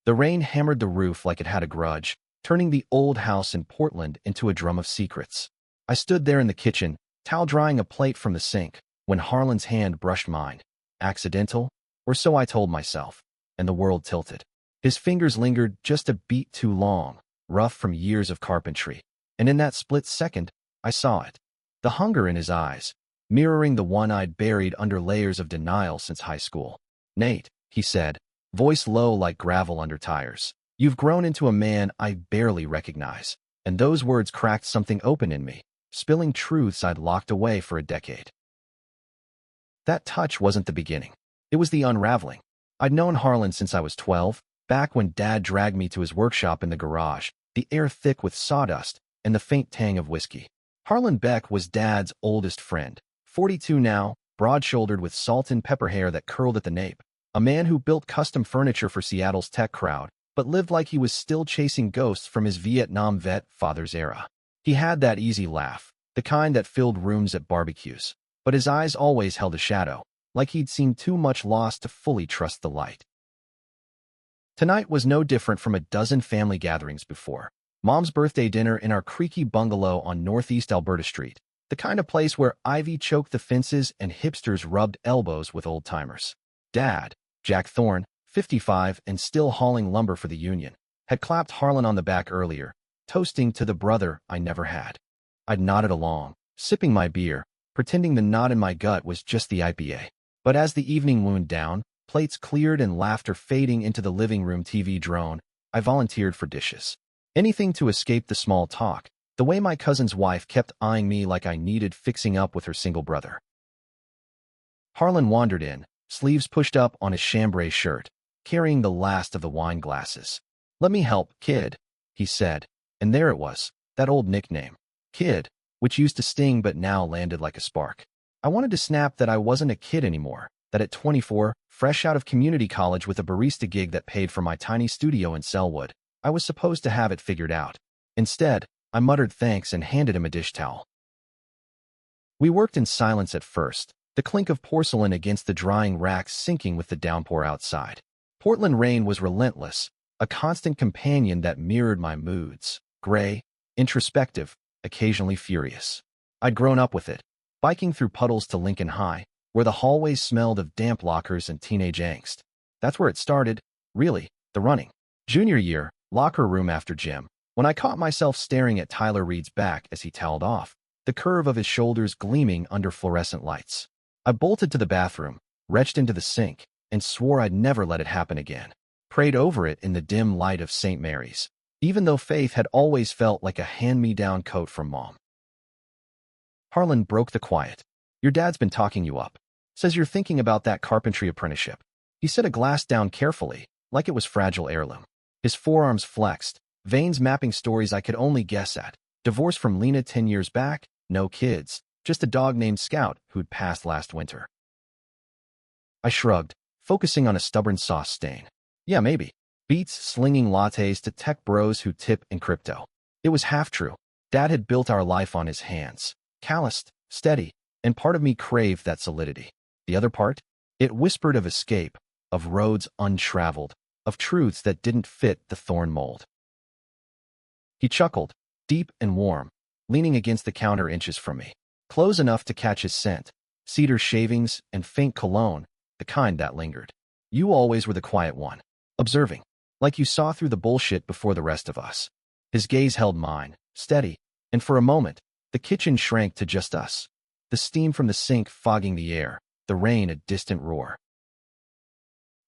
The rain hammered the roof like it had a grudge, turning the old house in Portland into a drum of secrets. I stood there in the kitchen, towel drying a plate from the sink, when Harlan's hand brushed mine. Accidental? Or so I told myself, and the world tilted. His fingers lingered just a beat too long, rough from years of carpentry, and in that split second, I saw it. The hunger in his eyes, mirroring the one I'd buried under layers of denial since high school. "Nate," he said, voice low like gravel under tires. "You've grown into a man I barely recognize." And those words cracked something open in me, spilling truths I'd locked away for a decade. That touch wasn't the beginning. It was the unraveling. I'd known Harlan since I was 12, back when Dad dragged me to his workshop in the garage, the air thick with sawdust and the faint tang of whiskey. Harlan Beck was Dad's oldest friend, 42 now, broad-shouldered with salt and pepper hair that curled at the nape. A man who built custom furniture for Seattle's tech crowd, but lived like he was still chasing ghosts from his Vietnam vet father's era. He had that easy laugh, the kind that filled rooms at barbecues, but his eyes always held a shadow, like he'd seen too much loss to fully trust the light. Tonight was no different from a dozen family gatherings before. Mom's birthday dinner in our creaky bungalow on Northeast Alberta Street, the kind of place where ivy choked the fences and hipsters rubbed elbows with old-timers. Dad, Jack Thorne, 55 and still hauling lumber for the union, had clapped Harlan on the back earlier, toasting to the brother I never had. I'd nodded along, sipping my beer, pretending the knot in my gut was just the IPA. But as the evening wound down, plates cleared and laughter fading into the living room TV drone, I volunteered for dishes. Anything to escape the small talk, the way my cousin's wife kept eyeing me like I needed fixing up with her single brother. Harlan wandered in, sleeves pushed up on his chambray shirt, carrying the last of the wine glasses. "Let me help, kid," he said, and there it was, that old nickname, Kid, which used to sting but now landed like a spark. I wanted to snap that I wasn't a kid anymore, that at 24, fresh out of community college with a barista gig that paid for my tiny studio in Selwood, I was supposed to have it figured out. Instead, I muttered thanks and handed him a dish towel. We worked in silence at first, the clink of porcelain against the drying racks syncing with the downpour outside. Portland rain was relentless, a constant companion that mirrored my moods, gray, introspective, occasionally furious. I'd grown up with it, biking through puddles to Lincoln High, where the hallways smelled of damp lockers and teenage angst. That's where it started, really, the running. Junior year, locker room after gym, when I caught myself staring at Tyler Reed's back as he toweled off, the curve of his shoulders gleaming under fluorescent lights. I bolted to the bathroom, retched into the sink, and swore I'd never let it happen again. Prayed over it in the dim light of St. Mary's, even though faith had always felt like a hand-me-down coat from Mom. Harlan broke the quiet. "Your dad's been talking you up. Says you're thinking about that carpentry apprenticeship." He set a glass down carefully, like it was fragile heirloom. His forearms flexed, veins mapping stories I could only guess at. Divorced from Lena 10 years back, no kids, just a dog named Scout who'd passed last winter. I shrugged, focusing on a stubborn sauce stain. Yeah, maybe. Beats slinging lattes to tech bros who tip in crypto. It was half true. Dad had built our life on his hands, calloused, steady, and part of me craved that solidity. The other part? It whispered of escape, of roads untraveled, of truths that didn't fit the Thorne mold. He chuckled, deep and warm, leaning against the counter inches from me, close enough to catch his scent, cedar shavings and faint cologne, the kind that lingered. "You always were the quiet one, observing, like you saw through the bullshit before the rest of us." His gaze held mine, steady, and for a moment, the kitchen shrank to just us. The steam from the sink fogging the air, the rain a distant roar.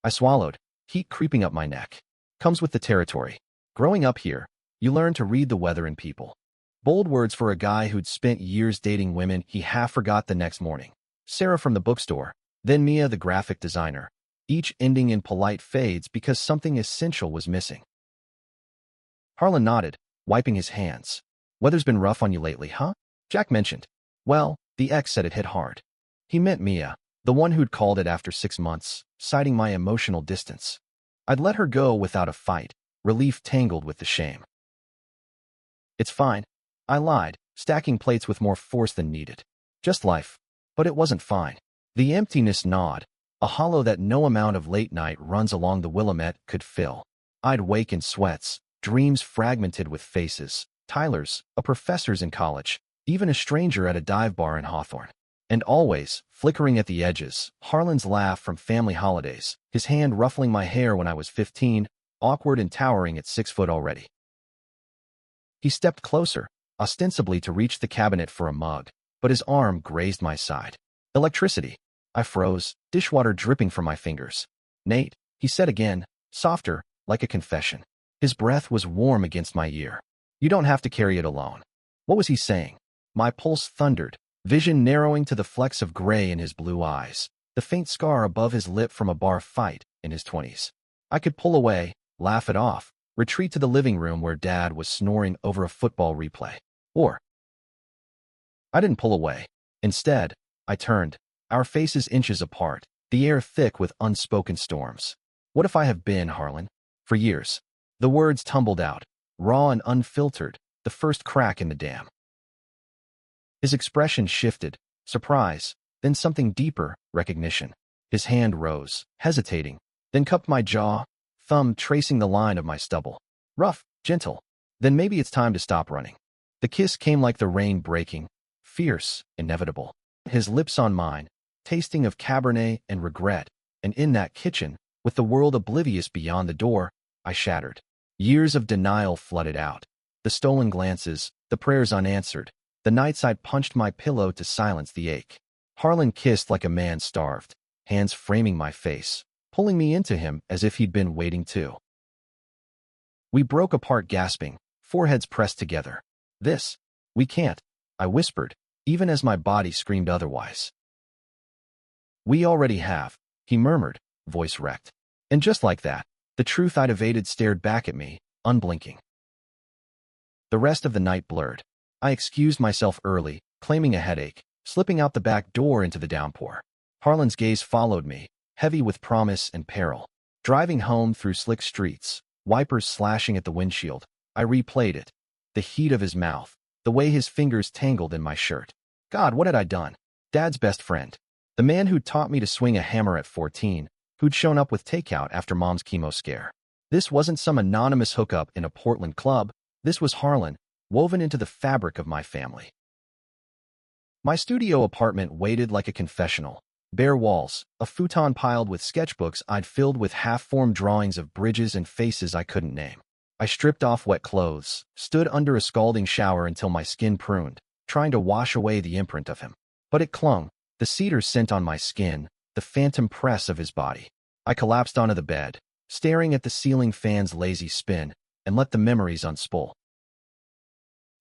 I swallowed, heat creeping up my neck. Comes with the territory. Growing up here, you learn to read the weather and people. Bold words for a guy who'd spent years dating women he half forgot the next morning. Sarah from the bookstore, then Mia the graphic designer, each ending in polite fades because something essential was missing. Harlan nodded, wiping his hands. "Weather's been rough on you lately, huh?" Jack mentioned. Well, the ex said it hit hard. He meant Mia, the one who'd called it after 6 months, citing my emotional distance. I'd let her go without a fight, relief tangled with the shame. "It's fine," I lied, stacking plates with more force than needed. "Just life." But it wasn't fine. The emptiness gnawed, a hollow that no amount of late night runs along the Willamette could fill. I'd wake in sweats, dreams fragmented with faces, Tyler's, a professor's in college, even a stranger at a dive bar in Hawthorne. And always, flickering at the edges, Harlan's laugh from family holidays, his hand ruffling my hair when I was 15, awkward and towering at 6 foot already. He stepped closer, ostensibly to reach the cabinet for a mug, but his arm grazed my side. Electricity. I froze, dishwater dripping from my fingers. Nate, he said again, softer, like a confession. His breath was warm against my ear. You don't have to carry it alone. What was he saying? My pulse thundered, vision narrowing to the flecks of gray in his blue eyes, the faint scar above his lip from a bar fight in his 20s. I could pull away, laugh it off, retreat to the living room where Dad was snoring over a football replay. Or I didn't pull away. Instead, I turned, our faces inches apart, the air thick with unspoken storms. What if I have been, Harlan? For years. The words tumbled out, raw and unfiltered, the first crack in the dam. His expression shifted, surprise, then something deeper, recognition. His hand rose, hesitating, then cupped my jaw, thumb tracing the line of my stubble. Rough, gentle. Then maybe it's time to stop running. The kiss came like the rain breaking, fierce, inevitable. His lips on mine, tasting of Cabernet and regret, and in that kitchen, with the world oblivious beyond the door, I shattered. Years of denial flooded out. The stolen glances, the prayers unanswered, the nights I'd punched my pillow to silence the ache. Harlan kissed like a man starved, hands framing my face, pulling me into him as if he'd been waiting too. We broke apart gasping, foreheads pressed together. We can't, I whispered, even as my body screamed otherwise. We already have, he murmured, voice wrecked. And just like that, the truth I'd evaded stared back at me, unblinking. The rest of the night blurred. I excused myself early, claiming a headache, slipping out the back door into the downpour. Harlan's gaze followed me, heavy with promise and peril. Driving home through slick streets, wipers slashing at the windshield, I replayed it. The heat of his mouth, the way his fingers tangled in my shirt. God, what had I done? Dad's best friend. The man who'd taught me to swing a hammer at 14, who'd shown up with takeout after Mom's chemo scare. This wasn't some anonymous hookup in a Portland club. This was Harlan, woven into the fabric of my family. My studio apartment waited like a confessional. Bare walls, a futon piled with sketchbooks I'd filled with half-formed drawings of bridges and faces I couldn't name. I stripped off wet clothes, stood under a scalding shower until my skin pruned, trying to wash away the imprint of him. But it clung, the cedar scent on my skin, the phantom press of his body. I collapsed onto the bed, staring at the ceiling fan's lazy spin, and let the memories unspool.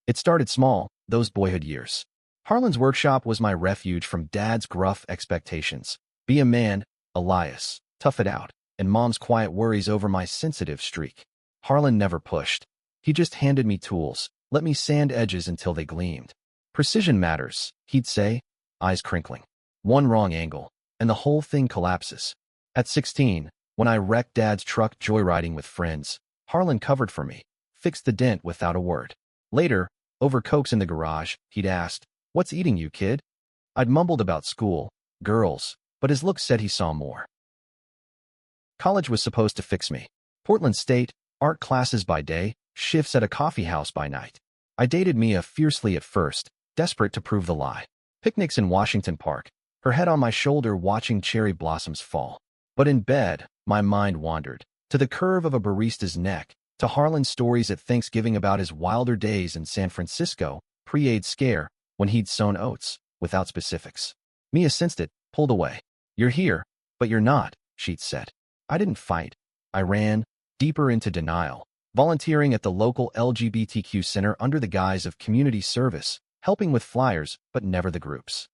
It started small, those boyhood years. Harlan's workshop was my refuge from Dad's gruff expectations. Be a man, Elias, tough it out, and Mom's quiet worries over my sensitive streak. Harlan never pushed. He just handed me tools, let me sand edges until they gleamed. Precision matters, he'd say, eyes crinkling. One wrong angle, and the whole thing collapses. At 16, when I wrecked Dad's truck joyriding with friends, Harlan covered for me, fixed the dent without a word. Later, over Cokes in the garage, he'd asked, "What's eating you, kid?" I'd mumbled about school, girls, but his look said he saw more. College was supposed to fix me. Portland State, art classes by day, shifts at a coffee house by night. I dated Mia fiercely at first, desperate to prove the lie. Picnics in Washington Park, her head on my shoulder watching cherry blossoms fall. But in bed, my mind wandered, to the curve of a barista's neck, to Harlan's stories at Thanksgiving about his wilder days in San Francisco, pre-AIDS scare, when he'd sown oats, without specifics. Mia sensed it, pulled away. "You're here, but you're not," she'd said. I didn't fight. I ran, deeper into denial, volunteering at the local LGBTQ center under the guise of community service, helping with flyers, but never the groups.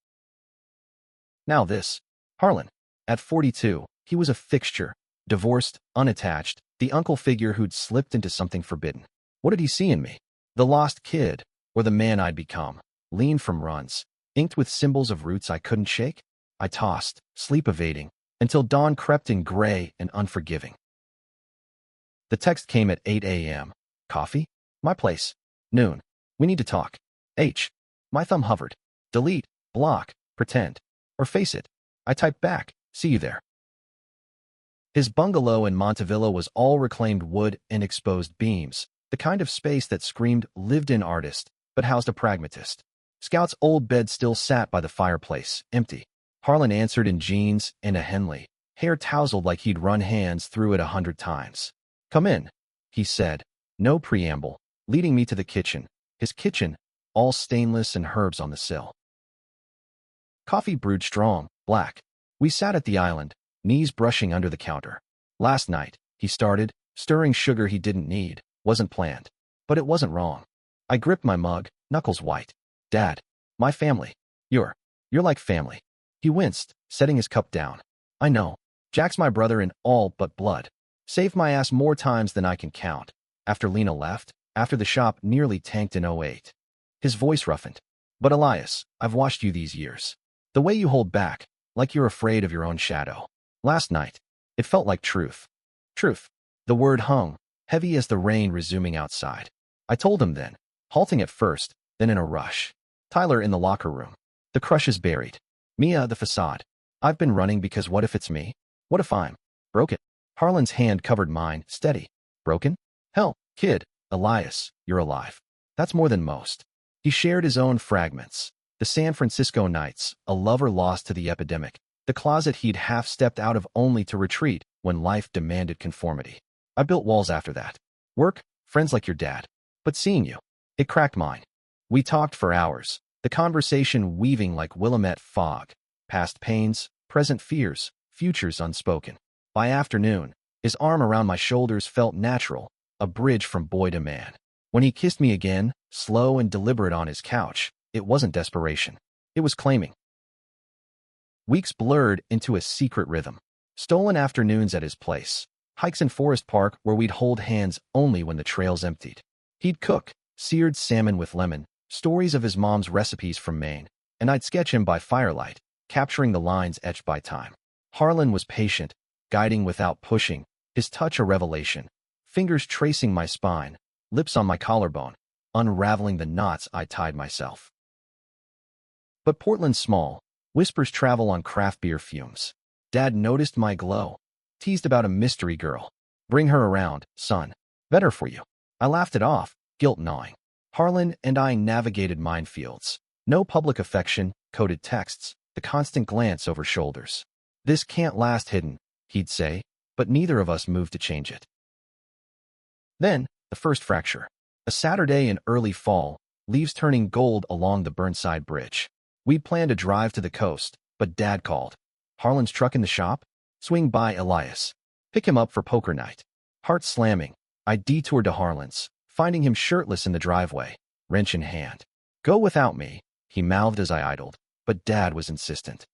Now this. Harlan. At 42, he was a fixture, divorced, unattached, the uncle figure who'd slipped into something forbidden. What did he see in me? The lost kid, or the man I'd become, lean from runs, inked with symbols of roots I couldn't shake? I tossed, sleep evading, until dawn crept in gray and unforgiving. The text came at 8 a.m. Coffee? My place. Noon. We need to talk. H. My thumb hovered. Delete, block, pretend, or face it. I typed back, see you there. His bungalow in Montevilla was all reclaimed wood and exposed beams, the kind of space that screamed lived-in artist, but housed a pragmatist. Scout's old bed still sat by the fireplace, empty. Harlan answered in jeans and a Henley, hair tousled like he'd run hands through it 100 times. "Come in," he said, no preamble, leading me to the kitchen. His kitchen, all stainless and herbs on the sill. Coffee brewed strong, black. We sat at the island, knees brushing under the counter. "Last night," he started, stirring sugar he didn't need, wasn't planned. But it wasn't wrong. I gripped my mug, knuckles white. "Dad, my family. You're like family." He winced, setting his cup down. "I know. Jack's my brother in all but blood. Saved my ass more times than I can count. After Lena left, after the shop nearly tanked in '08. His voice roughened. "But Elias, I've watched you these years. The way you hold back, like you're afraid of your own shadow. Last night, it felt like truth." Truth. The word hung, heavy as the rain resuming outside. I told him then, halting at first, then in a rush. "Tyler in the locker room. The crush is buried. Mia, the facade. I've been running because what if it's me? What if I'm broken?" Harlan's hand covered mine, steady. "Broken? Hell, kid, Elias, you're alive. That's more than most." He shared his own fragments. The San Francisco nights, a lover lost to the epidemic. The closet he'd half-stepped out of only to retreat when life demanded conformity. "I built walls after that. Work, friends like your dad. But seeing you, it cracked mine." We talked for hours, the conversation weaving like Willamette fog. Past pains, present fears, futures unspoken. By afternoon, his arm around my shoulders felt natural, a bridge from boy to man. When he kissed me again, slow and deliberate on his couch, it wasn't desperation. It was claiming. Weeks blurred into a secret rhythm. Stolen afternoons at his place. Hikes in Forest Park where we'd hold hands only when the trails emptied. He'd cook, seared salmon with lemon, stories of his mom's recipes from Maine, and I'd sketch him by firelight, capturing the lines etched by time. Harlan was patient, guiding without pushing, his touch a revelation. Fingers tracing my spine, lips on my collarbone, unraveling the knots I tied myself. But Portland's small. Whispers travel on craft beer fumes. Dad noticed my glow. Teased about a mystery girl. "Bring her around, son. Better for you." I laughed it off, guilt gnawing. Harlan and I navigated minefields. No public affection, coded texts, the constant glance over shoulders. "This can't last hidden," he'd say, but neither of us moved to change it. Then, the first fracture. A Saturday in early fall, leaves turning gold along the Burnside Bridge. We'd planned a drive to the coast, but Dad called. "Harlan's truck in the shop? Swing by Elias. Pick him up for poker night." Heart slamming, I detoured to Harlan's, finding him shirtless in the driveway, wrench in hand. "Go without me," he mouthed as I idled, but Dad was insistent.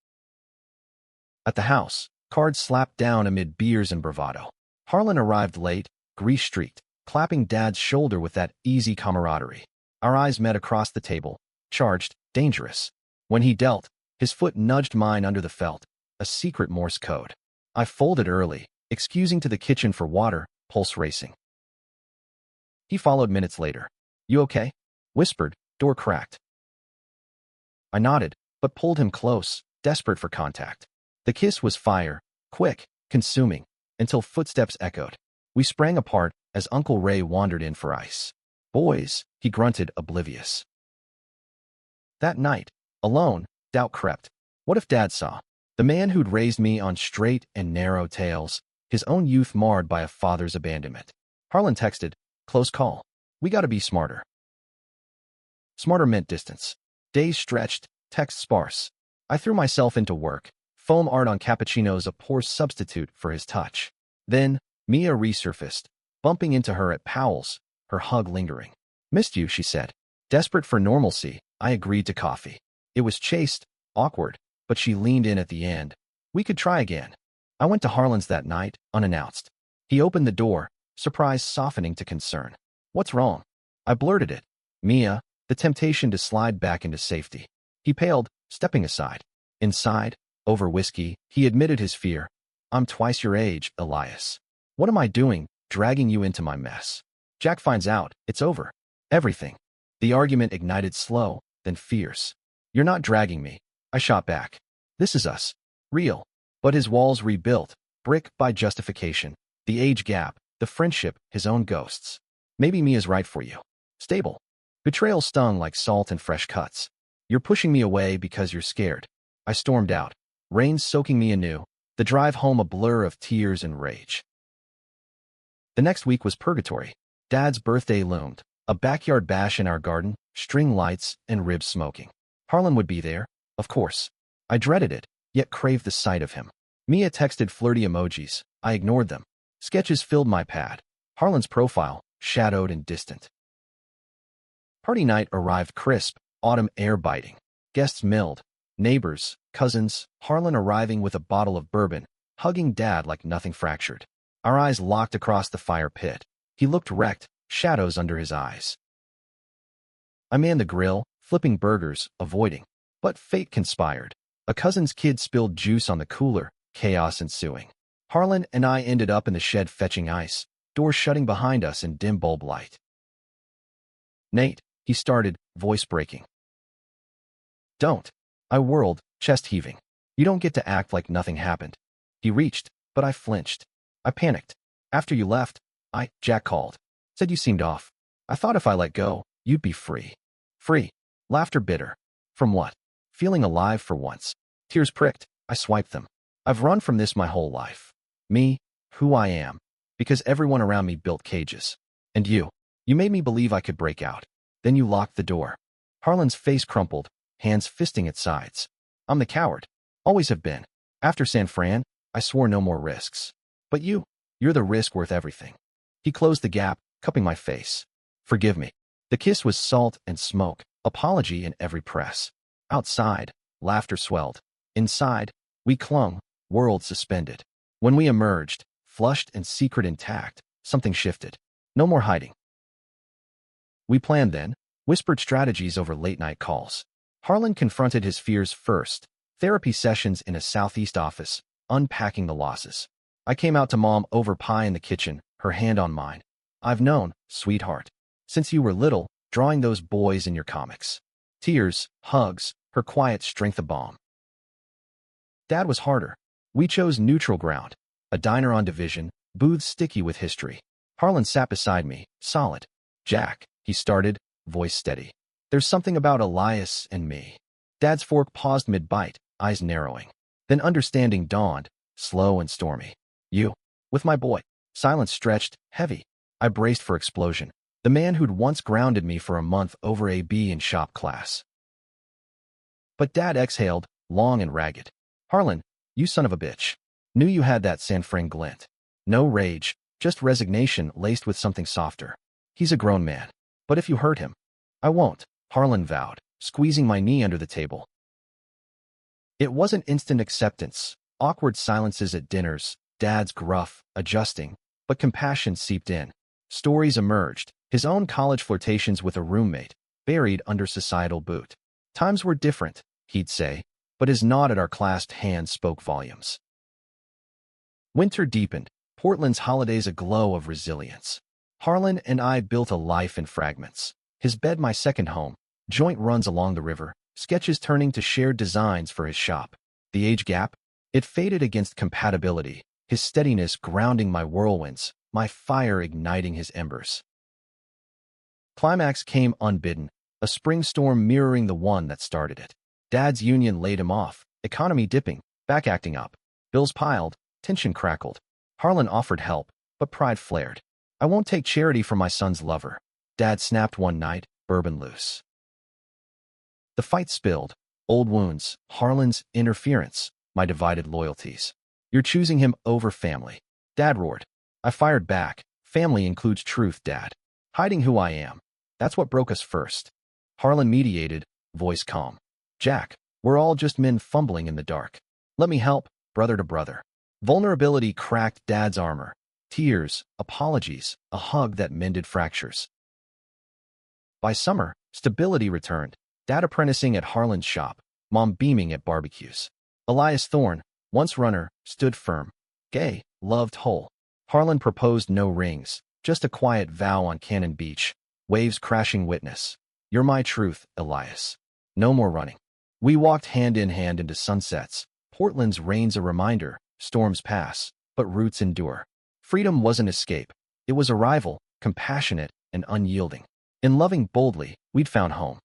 At the house, cards slapped down amid beers and bravado. Harlan arrived late, grease-streaked, clapping Dad's shoulder with that easy camaraderie. Our eyes met across the table, charged, dangerous. When he dealt, his foot nudged mine under the felt, a secret Morse code. I folded early, excusing to the kitchen for water, pulse racing. He followed minutes later. "You okay?" Whispered, door cracked. I nodded, but pulled him close, desperate for contact. The kiss was fire, quick, consuming, until footsteps echoed. We sprang apart as Uncle Ray wandered in for ice. "Boys," he grunted, oblivious. That night, alone, doubt crept. What if Dad saw? The man who'd raised me on straight and narrow tales, his own youth marred by a father's abandonment. Harlan texted, "Close call. We gotta be smarter." Smarter meant distance. Days stretched, text sparse. I threw myself into work. Foam art on cappuccinos a poor substitute for his touch. Then, Mia resurfaced, bumping into her at Powell's, her hug lingering. "Missed you," she said. Desperate for normalcy, I agreed to coffee. It was chaste, awkward, but she leaned in at the end. We could try again. I went to Harlan's that night, unannounced. He opened the door, surprise softening to concern. "What's wrong?" I blurted it. "Mia," the temptation to slide back into safety. He paled, stepping aside. Inside, over whiskey, he admitted his fear. "I'm twice your age, Elias. What am I doing, dragging you into my mess? Jack finds out, it's over. Everything." The argument ignited slow, then fierce. "You're not dragging me," I shot back. "This is us. Real." But his walls rebuilt, brick by justification, the age gap, the friendship, his own ghosts. Maybe me is right for you. Stable. Betrayal stung like salt and fresh cuts. You're pushing me away because you're scared. I stormed out, rain soaking me anew, the drive home a blur of tears and rage. The next week was purgatory. Dad's birthday loomed, a backyard bash in our garden, string lights, and ribs smoking. Harlan would be there, of course. I dreaded it, yet craved the sight of him. Mia texted flirty emojis. I ignored them. Sketches filled my pad. Harlan's profile, shadowed and distant. Party night arrived crisp, autumn air biting. Guests milled. Neighbors, cousins, Harlan arriving with a bottle of bourbon, hugging Dad like nothing fractured. Our eyes locked across the fire pit. He looked wrecked, shadows under his eyes. I manned the grill, flipping burgers, avoiding. But fate conspired. A cousin's kid spilled juice on the cooler, chaos ensuing. Harlan and I ended up in the shed fetching ice, doors shutting behind us in dim bulb light. Nate, he started, voice breaking. Don't. I whirled, chest heaving. You don't get to act like nothing happened. He reached, but I flinched. I panicked. After you left, Jack called. Said you seemed off. I thought if I let go, you'd be free. Free. Laughter bitter. From what? Feeling alive for once. Tears pricked. I swiped them. I've run from this my whole life. Me, who I am. Because everyone around me built cages. And you made me believe I could break out. Then you locked the door. Harlan's face crumpled, hands fisting at sides. I'm the coward. Always have been. After San Fran, I swore no more risks. But you're the risk worth everything. He closed the gap, cupping my face. Forgive me. The kiss was salt and smoke, apology in every press. Outside, laughter swelled. Inside, we clung, world suspended. When we emerged, flushed and secret intact, something shifted. No more hiding. We planned then, whispered strategies over late-night calls. Harlan confronted his fears first, therapy sessions in a southeast office, unpacking the losses. I came out to Mom over pie in the kitchen, her hand on mine. I've known, sweetheart, since you were little, drawing those boys in your comics. Tears, hugs, her quiet strength a balm. Dad was harder. We chose neutral ground, a diner on Division, booths sticky with history. Harlan sat beside me, solid. Jack, he started, voice steady. There's something about Elias and me. Dad's fork paused mid-bite, eyes narrowing. Then understanding dawned, slow and stormy. You, with my boy. Silence stretched, heavy. I braced for explosion. The man who'd once grounded me for a month over a B in shop class. But Dad exhaled, long and ragged. Harlan, you son of a bitch. Knew you had that San Fran glint. No rage, just resignation laced with something softer. He's a grown man. But if you hurt him, I won't, Harlan vowed, squeezing my knee under the table. It wasn't instant acceptance, awkward silences at dinners, Dad's gruff, adjusting, but compassion seeped in. Stories emerged, his own college flirtations with a roommate, buried under societal boot. Times were different, he'd say, but his nod at our clasped hands spoke volumes. Winter deepened, Portland's holidays aglow of resilience. Harlan and I built a life in fragments. His bed my second home, joint runs along the river, sketches turning to shared designs for his shop. The age gap? It faded against compatibility, his steadiness grounding my whirlwinds, my fire igniting his embers. Climax came unbidden, a spring storm mirroring the one that started it. Dad's union laid him off, economy dipping, back acting up. Bills piled, tension crackled. Harlan offered help, but pride flared. I won't take charity from my son's lover. Dad snapped one night, bourbon loose. The fight spilled. Old wounds, Harlan's interference, my divided loyalties. You're choosing him over family. Dad roared. I fired back. Family includes truth, Dad. Hiding who I am. That's what broke us first. Harlan mediated, voice calm. Jack, we're all just men fumbling in the dark. Let me help, brother to brother. Vulnerability cracked Dad's armor. Tears, apologies, a hug that mended fractures. By summer, stability returned. Dad apprenticing at Harlan's shop, Mom beaming at barbecues. Elias Thorne, once runner, stood firm. Gay, loved whole. Harlan proposed no rings, just a quiet vow on Cannon Beach. Waves crashing witness. You're my truth, Elias. No more running. We walked hand in hand into sunsets. Portland's rain's a reminder. Storms pass. but roots endure. Freedom wasn't escape. It was arrival, compassionate and unyielding. In loving boldly, we'd found home.